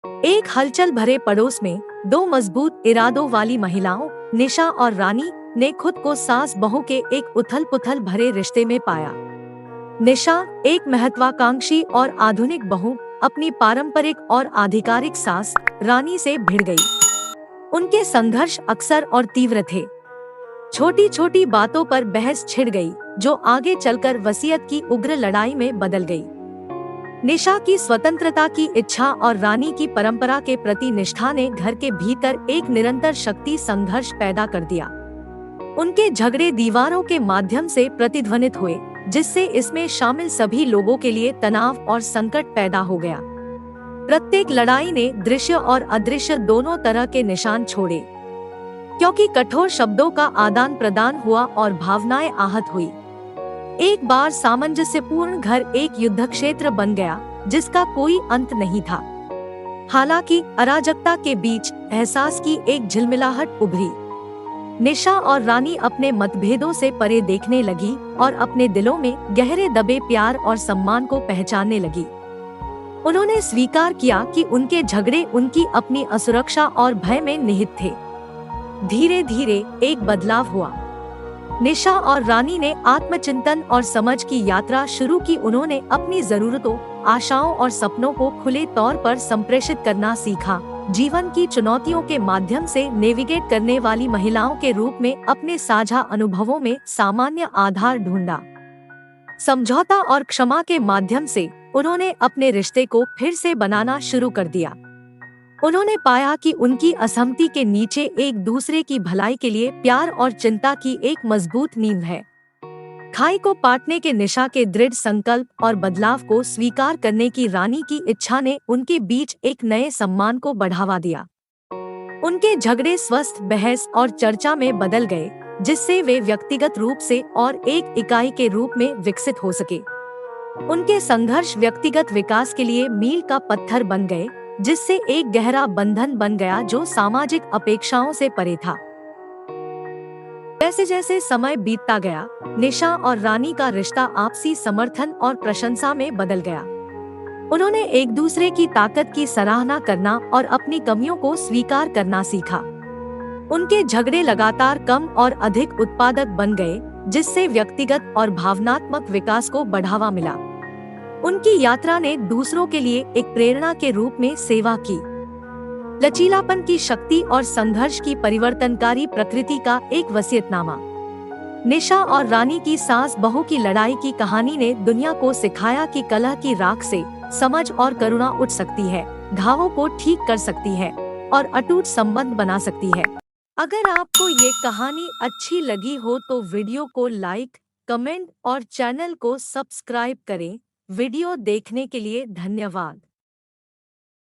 एक हलचल भरे पड़ोस में दो मजबूत इरादों वाली महिलाओं, निशा और रानी, ने खुद को सास बहू के एक उथल पुथल भरे रिश्ते में पाया। निशा, एक महत्वाकांक्षी और आधुनिक बहू, अपनी पारंपरिक और आधिकारिक सास रानी से भिड़ गई। उनके संघर्ष अक्सर और तीव्र थे। छोटी छोटी बातों पर बहस छिड़ गई, जो आगे चलकर वसीयत की उग्र लड़ाई में बदल गई। निशा की स्वतंत्रता की इच्छा और रानी की परंपरा के प्रति निष्ठा ने घर के भीतर एक निरंतर शक्ति संघर्ष पैदा कर दिया। उनके झगड़े दीवारों के माध्यम से प्रतिध्वनित हुए, जिससे इसमें शामिल सभी लोगों के लिए तनाव और संकट पैदा हो गया। प्रत्येक लड़ाई ने दृश्य और अदृश्य दोनों तरह के निशान छोड़े, क्योंकि कठोर शब्दों का आदान प्रदान हुआ और भावनाएं आहत हुई। एक बार सामंजस्यपूर्ण घर एक युद्ध क्षेत्र बन गया, जिसका कोई अंत नहीं था। हालांकि अराजकता के बीच एहसास की एक झिलमिलाहट उभरी। निशा और रानी अपने मतभेदों से परे देखने लगी और अपने दिलों में गहरे दबे प्यार और सम्मान को पहचानने लगी। उन्होंने स्वीकार किया कि उनके झगड़े उनकी अपनी असुरक्षा और भय में निहित थे। धीरे धीरे एक बदलाव हुआ। निशा और रानी ने आत्मचिंतन और समझ की यात्रा शुरू की। उन्होंने अपनी जरूरतों, आशाओं और सपनों को खुले तौर पर संप्रेषित करना सीखा। जीवन की चुनौतियों के माध्यम से नेविगेट करने वाली महिलाओं के रूप में अपने साझा अनुभवों में सामान्य आधार ढूंढा। समझौता और क्षमा के माध्यम से उन्होंने अपने रिश्ते को फिर से बनाना शुरू कर दिया। उन्होंने पाया कि उनकी असहमति के नीचे एक दूसरे की भलाई के लिए प्यार और चिंता की एक मजबूत नींव है। खाई को पाटने के निशा के दृढ़ संकल्प और बदलाव को स्वीकार करने की रानी की इच्छा ने उनके बीच एक नए सम्मान को बढ़ावा दिया। उनके झगड़े स्वस्थ बहस और चर्चा में बदल गए, जिससे वे व्यक्तिगत रूप से और एक इकाई के रूप में विकसित हो सके। उनके संघर्ष व्यक्तिगत विकास के लिए मील का पत्थर बन गए, जिससे एक गहरा बंधन बन गया जो सामाजिक अपेक्षाओं से परे था। जैसे जैसे समय बीतता गया, निशा और रानी का रिश्ता आपसी समर्थन और प्रशंसा में बदल गया। उन्होंने एक दूसरे की ताकत की सराहना करना और अपनी कमियों को स्वीकार करना सीखा। उनके झगड़े लगातार कम और अधिक उत्पादक बन गए, जिससे व्यक्तिगत और भावनात्मक विकास को बढ़ावा मिला। उनकी यात्रा ने दूसरों के लिए एक प्रेरणा के रूप में सेवा की। लचीलापन की शक्ति और संघर्ष की परिवर्तनकारी प्रकृति का एक वसीयतनामा। निशा और रानी की सास बहू की लड़ाई की कहानी ने दुनिया को सिखाया कि कलह की राख से समझ और करुणा उठ सकती है, घावों को ठीक कर सकती है और अटूट संबंध बना सकती है। अगर आपको ये कहानी अच्छी लगी हो तो वीडियो को लाइक, कमेंट और चैनल को सब्सक्राइब करें। वीडियो देखने के लिए धन्यवाद।